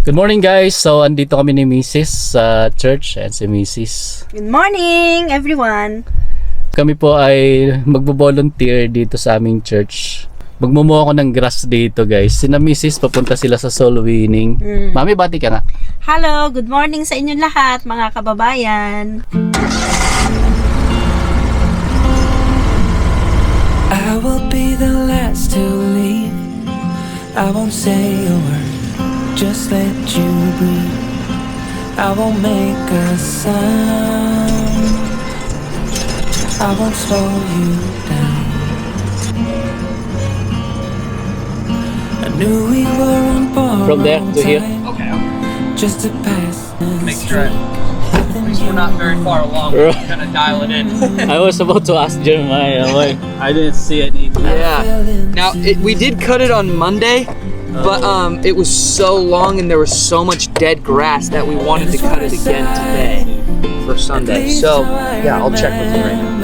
Good morning guys! So andito kami ni Mrs. sa church and si Mrs. Good morning, everyone! Kami po ay magbo-volunteer dito sa aming church. Magmumuha ako ng grass dito guys. Sina Mrs. papunta sila sa soul winning. Mami, bati ka nga. Hello, good morning sa inyong lahat, mga kababayan! I will be the last to leave. I won't say a word, just let you breathe. I won't make a sound, I won't slow you down. I knew we were on borrowed From there to here? time, just to pass. Make sure at least we're not very far along. We're gonna dial it in. I was about to ask Jeremiah, why I didn't see any. Yeah. Now we did cut it on Monday, but it was so long and there was so much dead grass that we wanted to cut it again today for Sunday. So yeah, I'll check with you right now.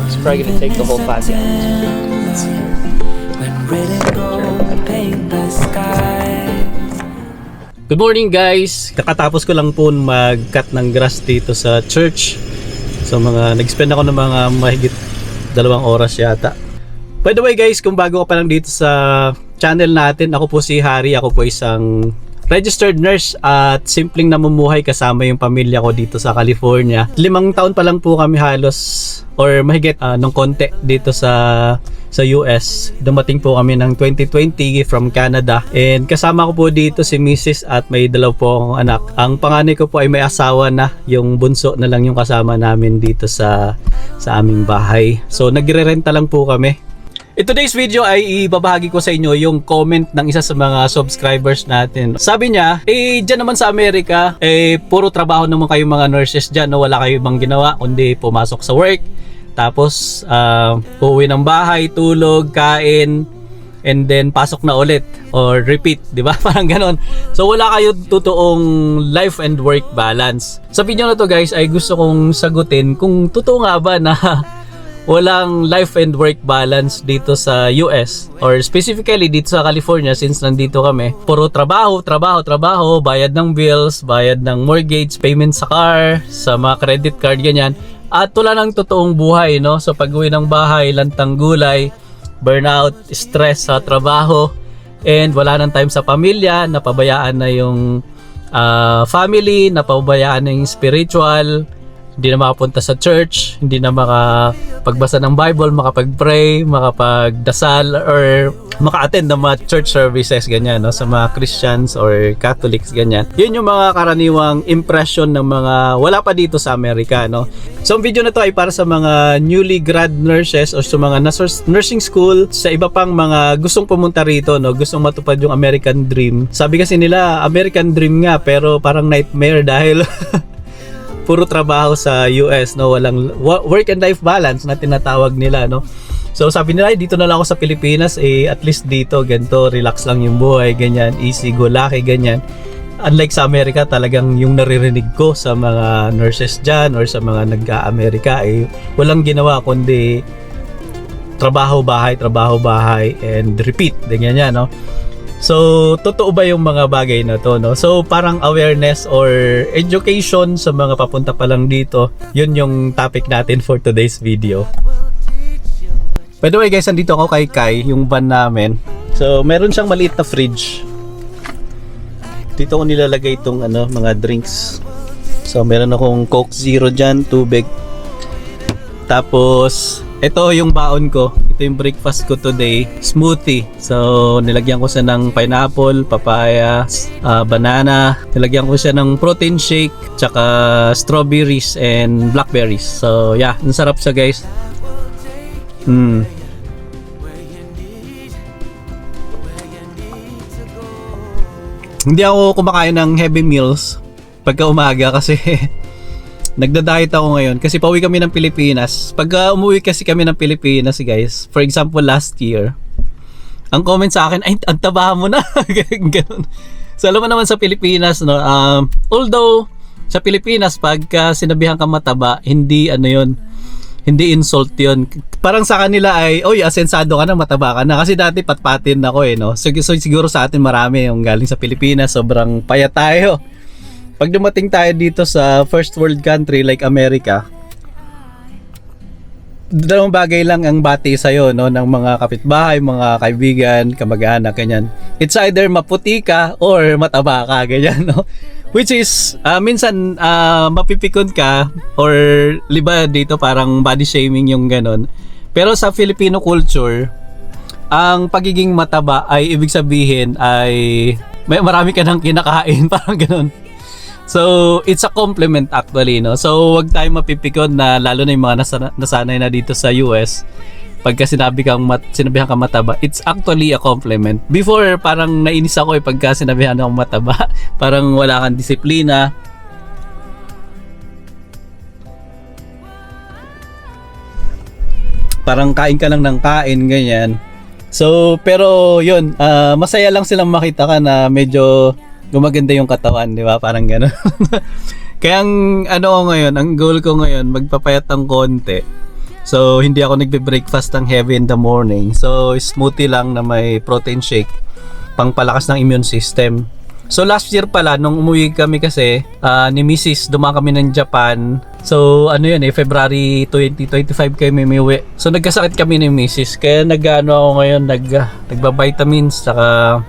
It's probably gonna take the whole 5 gallons. When red and gold paint the sky. Good morning guys! Kakatapos ko lang po mag-cut ng grass dito sa church. So nag-spend ako ng mga mahigit 2 oras yata. By the way guys, kung bago ka pa lang dito sa channel natin, ako po si Harry. Ako po isang registered nurse at simpleng namumuhay kasama yung pamilya ko dito sa California. 5 taon pa lang po kami halos or mahigit ng konti dito sa US. Dumating po kami ng 2020 from Canada. And kasama ko po dito si Mrs. at may 2 po akong anak. Ang panganay ko po ay may asawa na. Yung bunso na lang yung kasama namin dito sa aming bahay. So nagre-renta lang po kami. In today's video ay ibabahagi ko sa inyo yung comment ng isa sa mga subscribers natin. Sabi niya, dyan naman sa Amerika, puro trabaho naman kayong mga nurses dyan, no? Wala kayong ibang ginawa kundi pumasok sa work. Tapos, uuwi ng bahay, tulog, kain, and then pasok na ulit or repeat, di ba? Parang ganon. So, wala kayong totoong life and work balance. Sa video na to guys, ay gusto kong sagutin kung totoo nga ba na walang life and work balance dito sa US or specifically dito sa California since nandito kami. Puro trabaho, bayad ng bills, bayad ng mortgage, payment sa car, sa mga credit card, ganyan. At wala ng totoong buhay, no? So pag-uwi ng bahay, lantang gulay, burnout, stress sa trabaho, and wala nang time sa pamilya, napabayaan na yung family, napabayaan na yung spiritual, hindi na makapunta sa church, hindi na makapagbasa ng Bible, makapag-pray, makapagdasal, or maka-attend ng mga church services, ganyan, no? Sa mga Christians or Catholics, ganyan. Yun yung mga karaniwang impression ng mga wala pa dito sa Amerika, no? So, ang video na to ay para sa mga newly grad nurses o sa mga nursing school, sa iba pang mga gustong pumunta rito, no? Gustong matupad yung American dream. Sabi kasi nila, American dream nga, pero parang nightmare dahil puro trabaho sa US, no? Walang work and life balance na tinatawag nila, no? So sabi nila, dito na lang ako sa Pilipinas, at least dito ganito, relax lang yung buhay, ganyan, easy go lucky, ganyan. Unlike sa Amerika, talagang yung naririnig ko sa mga nurses dyan or sa mga nag-Amerika, walang ginawa kundi trabaho bahay and repeat, ganyan, no? So, totoo ba yung mga bagay na to, no? So, parang awareness or education sa mga papunta pa lang dito. Yun yung topic natin for today's video. By the way guys, andito ako kay Kai, yung van namin. So, meron siyang maliit na fridge. Dito ko nilalagay itong mga drinks. So, meron akong Coke Zero dyan, tubig. Tapos, ito yung baon ko. Ito yung breakfast ko today. Smoothie. So, nilagyan ko siya ng pineapple, papaya, banana. Nilagyan ko siya ng protein shake, tsaka strawberries and blackberries. So, yeah. Ang sarap siya guys. Hindi ako kumakain ng heavy meals pagka umaga kasi nagda-diet ako ngayon kasi pauwi kami ng Pilipinas. Pag umuwi kasi kami ng Pilipinas guys, for example last year, ang comment sa akin, ay ang taba mo na. Ganun. So alam mo naman sa Pilipinas, no, although sa Pilipinas pagka sinabihan ka mataba, hindi Hindi insult yun. Parang sa kanila ay, oy, asensado ka na, mataba ka na. Kasi dati patpatin ako no. So siguro sa atin marami yung galing sa Pilipinas, sobrang payat tayo. Pag dumating tayo dito sa first world country like America, dalawang bagay lang ang bati sa'yo, no, ng mga kapitbahay, mga kaibigan, kamag-anak, ganyan. It's either maputi ka or mataba ka, ganyan, no? Which is, minsan mapipikon ka or liba dito parang body shaming yung ganon. Pero sa Filipino culture, ang pagiging mataba ay ibig sabihin ay may marami ka nang kinakain, parang ganon. So, it's a compliment actually, no? So, wag tayong mapipikon na lalo na yung mga nasanay na dito sa US. Pagka sinabihan kang mataba, it's actually a compliment. Before, parang nainis ako pagka sinabihan kang mataba. Parang wala kang disiplina. Parang kain ka lang ng kain, ganyan. So, pero yun, masaya lang silang makita ka na medyo gumaganda yung katawan, di ba? Parang gano'n. Kaya ang ang goal ko ngayon, magpapayat ng konti. So, hindi ako nagbe-breakfast ng heavy in the morning. So, smoothie lang na may protein shake, pangpalakas ng immune system. So, last year pala, nung umuwi kami kasi, ni Mrs. dumaan kami ng Japan. So, February 2025 kami may uwi. So, nagkasakit kami ni Mrs. Kaya ako ngayon, nagba-vitamins, saka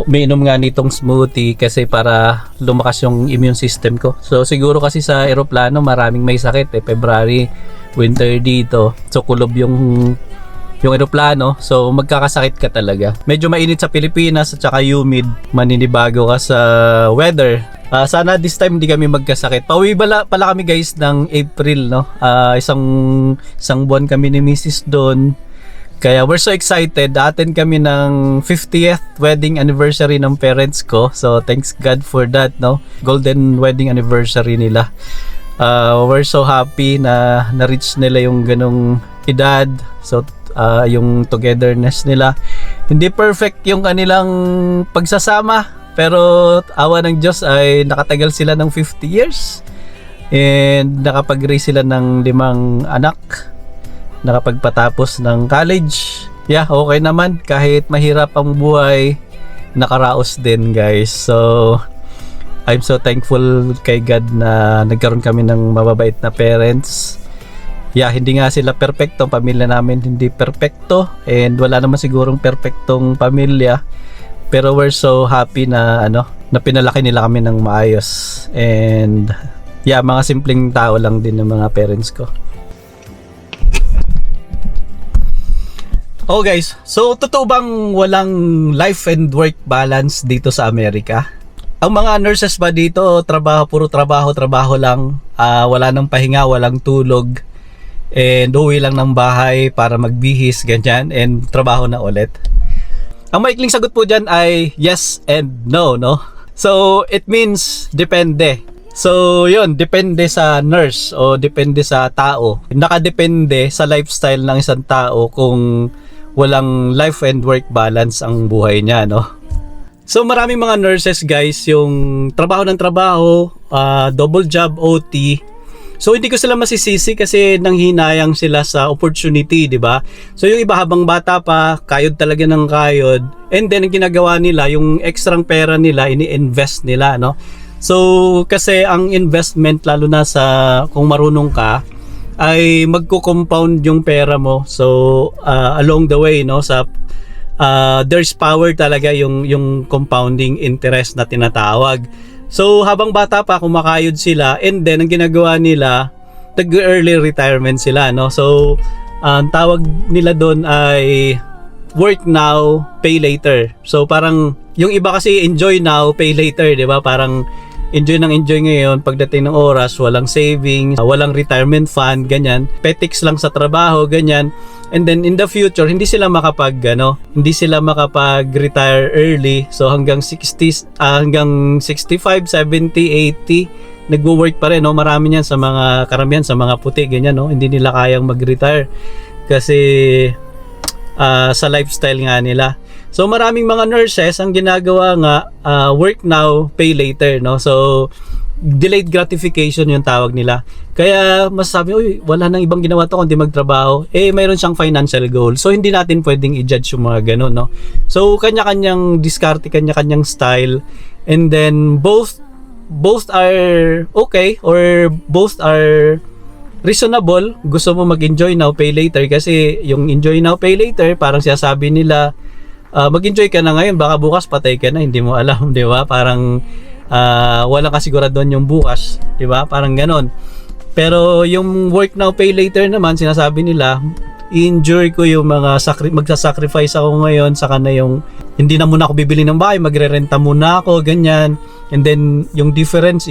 umiinom nga nitong smoothie kasi para lumakas yung immune system ko. So, siguro kasi sa eroplano, maraming may sakit February, winter dito. So, kulob yung eroplano, so magkakasakit ka talaga. Medyo mainit sa Pilipinas at saka humid, maninibago ka sa weather. Sana this time hindi kami magkasakit. Pauwi pala kami guys ng April, no? Isang buwan kami ni Mrs. doon. Kaya we're so excited. Attend kami ng 50th wedding anniversary ng parents ko. So thanks God for that, no? Golden wedding anniversary nila. We're so happy na na-reach nila yung ganong edad. So yung togetherness nila. Hindi perfect yung kanilang pagsasama, pero awa ng Diyos ay nakatagal sila ng 50 years and nakapag-raise sila ng 5 anak, nakapagpatapos ng college. Yeah, okay naman kahit mahirap ang buhay, nakaraos din guys. So I'm so thankful kay God na nagkaroon kami ng mababait na parents. Yeah, hindi nga sila perfecto, pamilya namin hindi perfecto and wala naman sigurong perfectong pamilya, pero we're so happy na na pinalaki nila kami ng maayos. And yeah, mga simpleng tao lang din ng mga parents ko. Oh guys, so totoo bang walang life and work balance dito sa Amerika? Ang mga nurses ba dito, puro trabaho lang, wala nang pahinga, walang tulog, and uwi lang ng bahay para magbihis, ganyan, and trabaho na ulit? Ang maikling sagot po dyan ay yes and no, no? So, it means depende. So, yun, depende sa nurse o depende sa tao. Nakadepende sa lifestyle ng isang tao kung walang life and work balance ang buhay niya, no? So, maraming mga nurses guys, yung trabaho ng trabaho, double job, OT. So hindi ko sila masisisi kasi nanghinayang sila sa opportunity, di ba? So yung iba habang bata pa, kayod talaga ng kayod. And then ang ginagawa nila, yung extrang pera nila, ini-invest nila, no? So kasi ang investment, lalo na sa kung marunong ka, ay magko-compound yung pera mo. So along the way, no, sa there's power talaga yung compounding interest na tinatawag. So habang bata pa, kumakayod sila, and then ang ginagawa nila, nag-early retirement sila, no? So ang tawag nila doon ay work now, pay later. So parang yung iba kasi enjoy now, pay later, di ba? Parang enjoy ngayon, pagdating ng oras, walang savings, walang retirement fund, ganyan. Petix lang sa trabaho, ganyan. And then in the future, hindi sila makapag-retire early. So hanggang 60, hanggang 65, 70, 80, nagwo-work pa rin, no? Marami niyan sa mga karamihan sa mga puti, ganyan, no? Hindi nila kayang mag-retire kasi sa lifestyle nga nila. So maraming mga nurses ang ginagawa nga, work now, pay later, no? So delayed gratification yung tawag nila. Kaya masasabi, uy, wala nang ibang ginawa to kundi magtrabaho. Mayroon siyang financial goal. So hindi natin pwedeng i-judge yung mga ganun, no? So kanya-kanyang diskarte, kanya-kanyang style, and then both are okay, or both are reasonable. Gusto mo mag-enjoy now, pay later, kasi yung enjoy now, pay later, parang sinasabi nila, mag-enjoy ka na ngayon, baka bukas patay ka na, hindi mo alam, di ba? Parang walang kasiguraduhan yung bukas, di ba? Parang ganon. Pero yung work now, pay later naman, sinasabi nila, i-enjoy ko yung mga magsasacrifice ako ngayon, saka na yung hindi na muna ako bibili ng bahay, magre-renta muna ako, ganyan. And then yung difference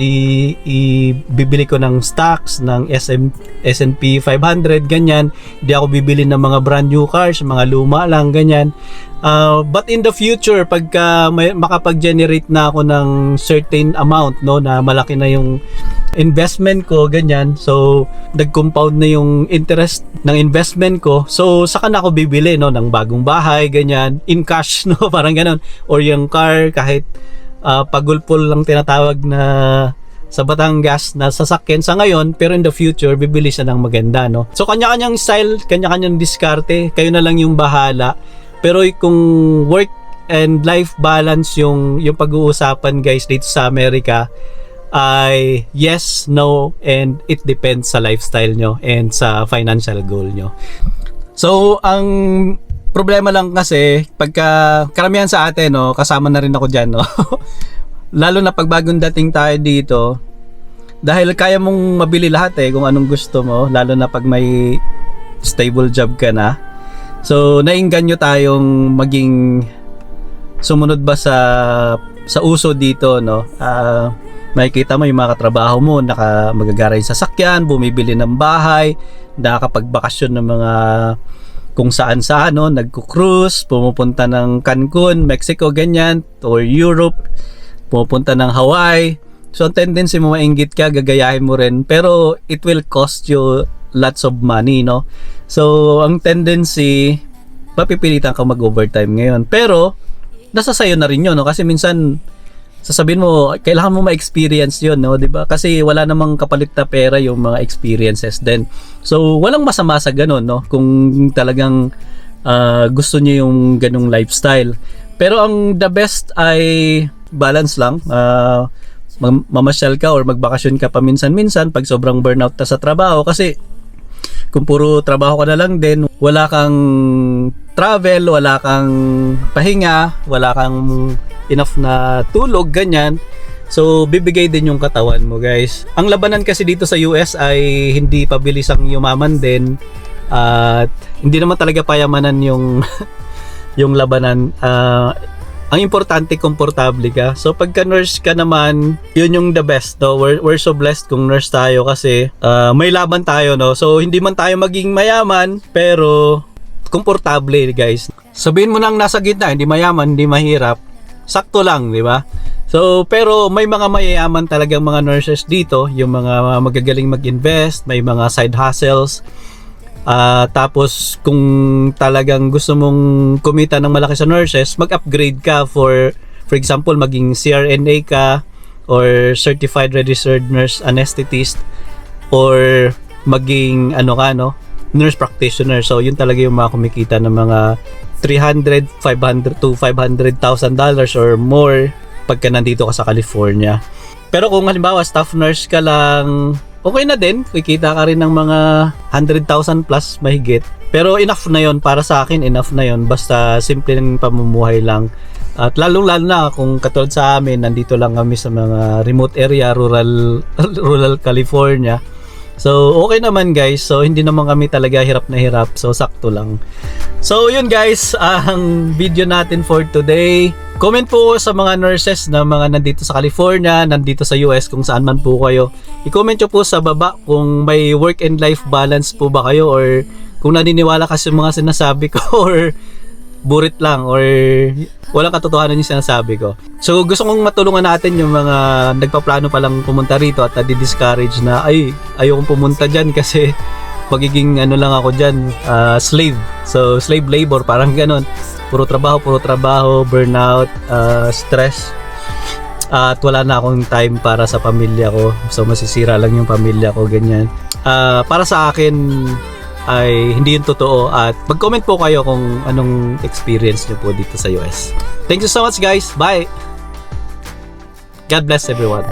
bibili ko ng stocks ng S&P 500, ganyan. Hindi ako bibili ng mga brand new cars, mga luma lang, ganyan. But in the future, pagka makapag-generate na ako ng certain amount, no, na malaki na yung investment ko, ganyan, so nag-compound na yung interest ng investment ko, so saka na ako bibili, no, ng bagong bahay, ganyan, in cash, no, parang ganon, or yung car, kahit pagulpol lang tinatawag na sa Batangas na sasakyan sa ngayon, pero in the future bibili siya ng maganda, no. So kanya-kanyang style, kanya-kanyang diskarte, kayo na lang yung bahala. Pero kung work and life balance yung pag-uusapan, guys, dito sa Amerika, ay yes, no, and it depends sa lifestyle nyo and sa financial goal nyo. So ang problema lang kasi, pagka karamihan sa atin, no, kasama na rin ako dyan, no, lalo na pag bagong dating tayo dito, dahil kaya mong mabili lahat kung anong gusto mo, lalo na pag may stable job ka na. So nainganyo tayong maging sumunod ba sa uso dito, no. Makikita mo yung mga katrabaho mo, magagaray sa sasakyan, bumibili ng bahay, nakakapagbakasyon ng mga kung saan saan, no, nagko-cruise, pumupunta ng Cancun, Mexico, ganyan, or Europe, pumupunta ng Hawaii. So ang tendency mo, mainggit ka, gagayahin mo rin, pero it will cost you lots of money, no. So ang tendency, papipilitan ka mag-overtime ngayon, pero nasa sayo na rin yun, no, kasi minsan sasabihin mo, kailangan mo ma-experience yun, no, diba? Kasi wala namang kapalit na pera yung mga experiences din. So walang masama sa ganun, no, kung talagang gusto niyo yung ganung lifestyle. Pero ang the best ay balance lang. Mamasyal ka or magbakasyon ka paminsan-minsan pag sobrang burnout na sa trabaho, kasi kung puro trabaho ka na lang din, wala kang travel, wala kang pahinga, wala kang enough na tulog, ganyan. So bibigay din yung katawan mo, guys. Ang labanan kasi dito sa US ay hindi pabilisang yumaman din, at hindi naman talaga payamanan yung yung labanan. Ang importante, komportable ka. So pagka nurse ka naman, yun yung the best, no? We're so blessed kung nurse tayo, kasi may laban tayo, no? So hindi man tayo maging mayaman, pero komportable, guys. Sabihin mo nang nasa gitna, hindi mayaman, hindi mahirap, sakto lang, di ba? So pero may mga mayayaman talagang mga nurses dito, yung mga magagaling mag-invest, may mga side hustles. Tapos kung talagang gusto mong kumita ng malaki sa nurses, mag-upgrade ka, for example, maging CRNA ka or Certified Registered Nurse Anesthetist, or maging nurse practitioner. So yun talaga yung mga kumikita ng mga $300, $500 to $500,000 or more pagka nandito ka sa California. Pero kung halimbawa staff nurse ka lang, okay na din, kikita ka rin ng mga 100,000 plus mahigit. Pero enough na yon para sa akin, enough na yon, basta simpleng pamumuhay lang. At lalong-lalo na kung katulad sa amin, nandito lang kami sa mga remote area, rural California. So okay naman, guys. So hindi naman kami talaga hirap na hirap. So sakto lang. So yun, guys, ang video natin for today. Comment po sa mga nurses na mga nandito sa California, nandito sa US, kung saan man po kayo. I-comment nyo po sa baba kung may work and life balance po ba kayo, or kung naniniwala kasi mga sinasabi ko, or burit lang, or walang katotohanan yung sinasabi ko. So gusto kong matulungan natin yung mga nagpaplano pa lang pumunta rito at nadi-discourage na ayokong pumunta dyan kasi magiging lang ako dyan, slave. So slave labor, parang ganon. Puro trabaho, burnout, stress. at wala na akong time para sa pamilya ko. So masisira lang yung pamilya ko, ganyan. Para sa akin ay hindi yun totoo, at mag-comment po kayo kung anong experience nyo po dito sa US. Thank you so much guys. Bye. God bless everyone.